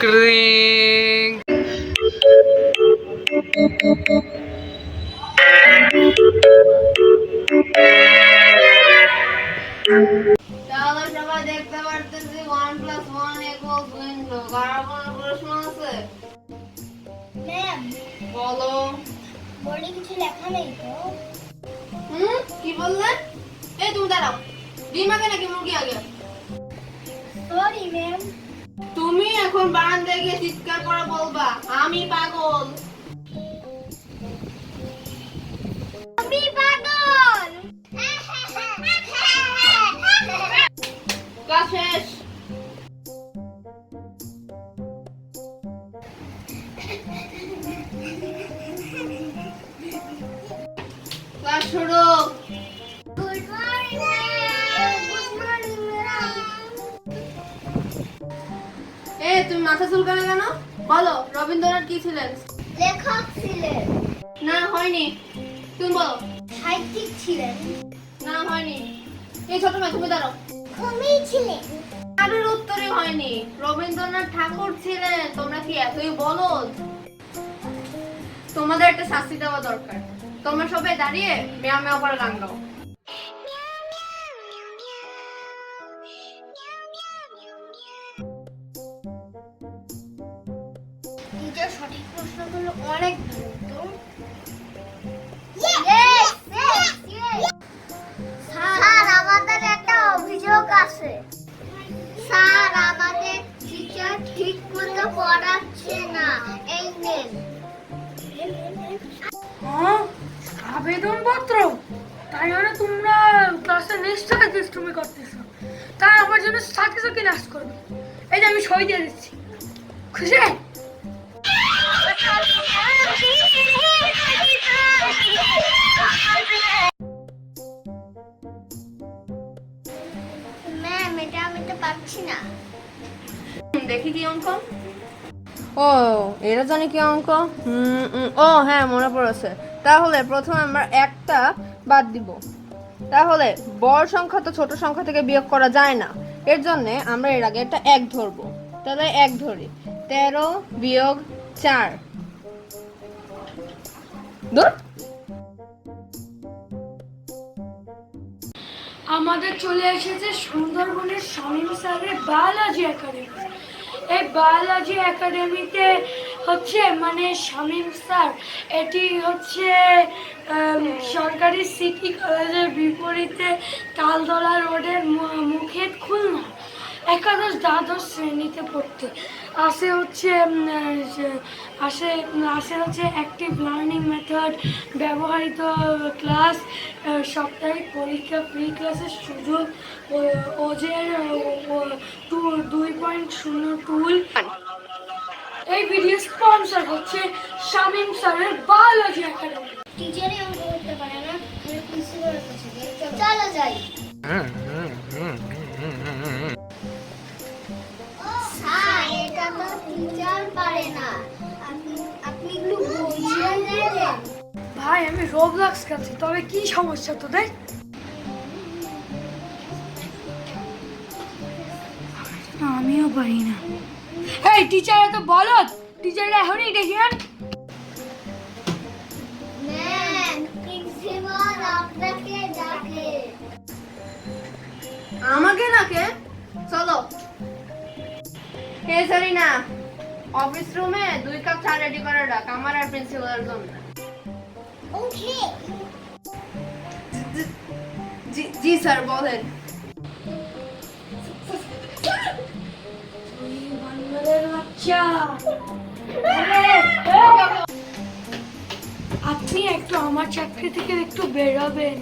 ক্রিং। তাহলে সবাই দেখতে পারতেছি 1 + 1 = 2। কারো কোনো প্রশ্ন আছে? ম্যাম, বলো। বোর্ডে কিছু লেখা নেই তো? কি বললে? এই তুমি দাঁড়াও। ডিম আগে নাকি মুরগি আগে? Sorry ma'am. তুমি এখন বারান্দায় গিয়ে চিৎকার করে বলবা আমি পাগল। আমি পাগল। ক্লাস শেষ। ক্লাস শুরু। Good morning ma'am. Good morning ma'am. তুমি মাথা চুলকানো কেন? বলো রবীন্দ্রনাথ কি ছিলেন? লেখক ছিলেন। না হয়নি। তুমি বলো। সাহিত্যিক ছিলেন। না হয়নি। এই ছোট মেয়ে তুমি দাঁড়াও। কবি ছিলেন। কারোর উত্তরই হয়নি। রবীন্দ্রনাথ ঠাকুর ছিলেন। তোমরা কি এতই বলদ? তোমাদের একটা শাস্তি দেওয়া দরকার। তোমরা সবাই দাঁড়িয়ে মেয়া মেয়া করে গান গাও। টিচার সঠিক প্রশ্নগুলো অনেক দ্রুত। স্যার আমাদের একটা অভিযোগ আছে। স্যার আমাদের টিচার ঠিক মতো পড়াচ্ছে না। এই নেন। আবেদনপত্র? তাই মানে তোমরা ক্লাসে নিশ্চয়ই দুষ্টুমি করতেছো। তা আমার জন্য সাথে সাথে নাশ করবে। এই যে আমি সই দিয়ে দিচ্ছি। খুশি? ম্যাম এটা আমি তো পাচ্ছি না। দেখি কি অঙ্ক। ও এটা জানি কি অঙ্ক। ও হ্যাঁ মনে পড়েছে। তাহলে প্রথমে আমরা একটা বাদ দিব। তাহলে বড় সংখ্যা তো ছোট সংখ্যা থেকে বিয়োগ করা যায় না। এর জন্য আমরা এর আগে একটা 1 ধরবো। তাহলে 1 ধরি। 13 - 4। ধর। আমাদের চলে এসেছে সুন্দরবনের শামীম স্যারের বায়োলজি একাডেমি। এই বায়োলজি একাডেমিতে হচ্ছে মানে শামীম স্যার এটি হচ্ছে সরকারি সিটি কলেজের বিপরীতে তালতলা রোডের মুখে খুলনা একাদশ দ্বাদশ শ্রেণীতে পড়তে আসে হচ্ছে অ্যাক্টিভ লার্নিং মেথড, ব্যবহৃত ক্লাস, সাপ্তাহিক পরীক্ষা, ফ্রি ক্লাসের সুযোগ, ওজের 2.0 টুল। এই ভিডিও স্পন্সর হচ্ছে শামীম স্যারের বায়োলজি একাডেমি। টিচারই অঙ্ক করতে পারে না, আমি প্রিন্সিপালের কাছে যাই। চলো যাই। স্যার এটা তো টিচার পারে না। আপনি একটু বুঝিয়ে দেবেন। ভাই আমি রোবলক্স খেলছি, তবে কি সমস্যা তোদের? আমিও পারি না। এই টিচার এত বলদ, টিচাররা এখনই ডেকে আন। ম্যাম প্রিন্সিপাল আপনাকে ডাকে। আমাকে নাকে? চলো। সরি না। অফিস রুমে 2 কাপ চা রেডি করে রাখ আমার আর প্রিন্সিপালের জন্য। ওকে। জি স্যার বলেন। আপনি একটু আমার চাকরি থেকে একটু বেরোবেন।